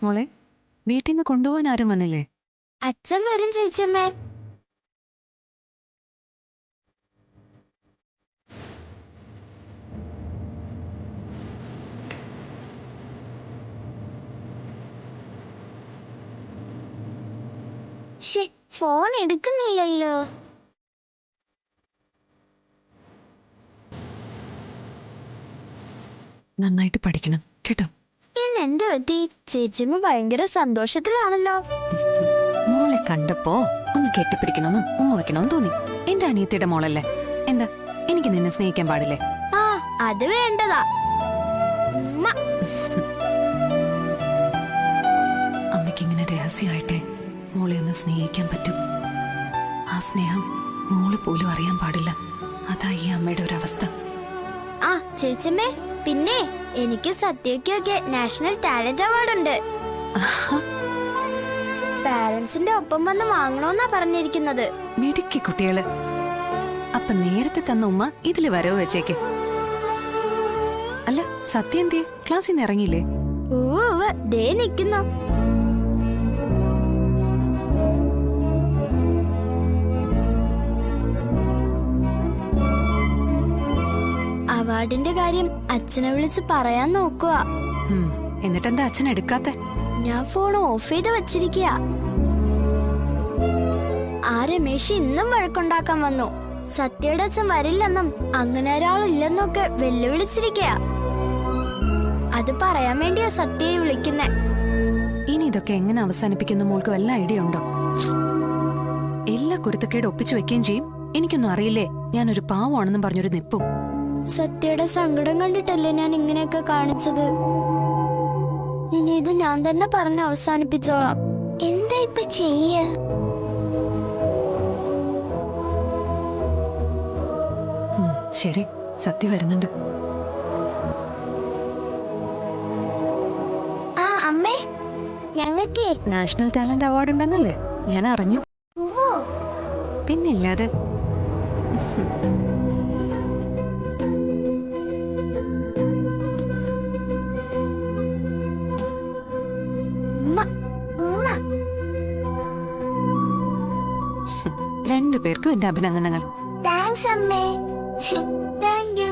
മോളെ, വീട്ടിൽ നിന്ന് കൊണ്ടുപോകാൻ ആരും വന്നില്ലേ? അച്ഛൻ വരും ചേച്ചിയമ്മേ. ഫോൺ എടുക്കുന്നില്ലല്ലോ. നന്നായിട്ട് പഠിക്കണം കേട്ടോ. ഇന്ന് എന്റെ പറ്റി ചേച്ചിയമ്മ ഭയങ്കര സന്തോഷത്തിലാണല്ലോ. മോളെ കണ്ടപ്പോ ഒന്ന് കെട്ടിപ്പിടിക്കണമെന്നും ഉമ്മ വെക്കണമെന്ന് തോന്നി. എന്റെ അനിയത്തിയുടെ മോളല്ലേ, എന്താ എനിക്ക് നിന്നെ സ്നേഹിക്കാൻ പാടില്ലേ? ആ, അത് വേണ്ടതാ. ഉമ്മ. അമ്മയ്ക്കിങ്ങനെ രഹസ്യമായിട്ടെ മോളെ ഒന്ന് സ്നേഹിക്കാൻ പറ്റും. ആ സ്നേഹം മോള് പോലും അറിയാൻ പാടില്ല. അതാ ഈ അമ്മയുടെ ഒരു അവസ്ഥ. ആ ചേച്ചിയമ്മേ, പിന്നെ എനിക്ക് സത്യക്കൊക്കെ നാഷണൽ ടാലന്റ് അവാർഡ് ഉണ്ട്. പാരന്റ്സിന്റെ ഒപ്പം വന്ന് വാങ്ങണോന്നാ പറഞ്ഞിരിക്കുന്നത്. മിടുക്കി കുട്ടികള്. അപ്പൊ നേരത്തെ തന്ന ഉമ്മ ഇതില് വരവ് വെച്ചേക്ക്. അല്ല, സത്യം എന്തേ? ക്ലാസ്സിൽ നിന്ന് ഇറങ്ങിയില്ലേ? ഓ, ദേ നിക്കുന്നു. അവാർഡിന്റെ കാര്യം അച്ഛനെ വിളിച്ച് പറയാൻ നോക്കുക. എന്നിട്ടെന്താ അച്ഛൻ എടുക്കാത്ത? ഞാൻ ഫോൺ ഓഫ് ചെയ്ത് വച്ചിരിക്കുക. ആ രമേശ് ഇന്നും വഴക്കുണ്ടാക്കാൻ വന്നു. സത്യയുടെ അച്ഛൻ വരില്ലെന്നും അങ്ങനെ ഒരാളില്ലെന്നൊക്കെ വെല്ലുവിളിച്ചിരിക്കുക. അത് പറയാൻ വേണ്ടിയാ സത്യയെ വിളിക്കുന്നേ. ഇനി ഇതൊക്കെ എങ്ങനെ അവസാനിപ്പിക്കുന്ന മോൾക്ക് വല്ല ഐഡിയ ഉണ്ടോ? എല്ലാ കുരുത്തക്കേട് ഒപ്പിച്ചു വെക്കുകയും ചെയ്യും. എനിക്കൊന്നും അറിയില്ലേ, ഞാനൊരു പാവമാണെന്നും പറഞ്ഞൊരു നിപ്പും. സത്യയുടെ സങ്കടം കണ്ടിട്ടല്ലേ ഞാൻ ഇങ്ങനെയൊക്കെ കാണിച്ചത്. ഇനി ഇത് ഞാൻ തന്നെ പറഞ്ഞ് അവസാനിപ്പിച്ചോളാം. എന്താ ഇപ്പൊ ചെയ്യ? ശരി, സത്യ വരുന്നുണ്ട്. ആ അമ്മേ, ഞങ്ങൾക്ക് നാഷണൽ ടാലന്റ് അവാർഡ് ഉണ്ടെന്നല്ലേ ഞാൻ അറിഞ്ഞു. പിന്നില്ലാതെ. രണ്ടുപേർക്കും എന്റെ അഭിനന്ദനങ്ങൾ. താങ്ക്സ് അമ്മേ. Thank you.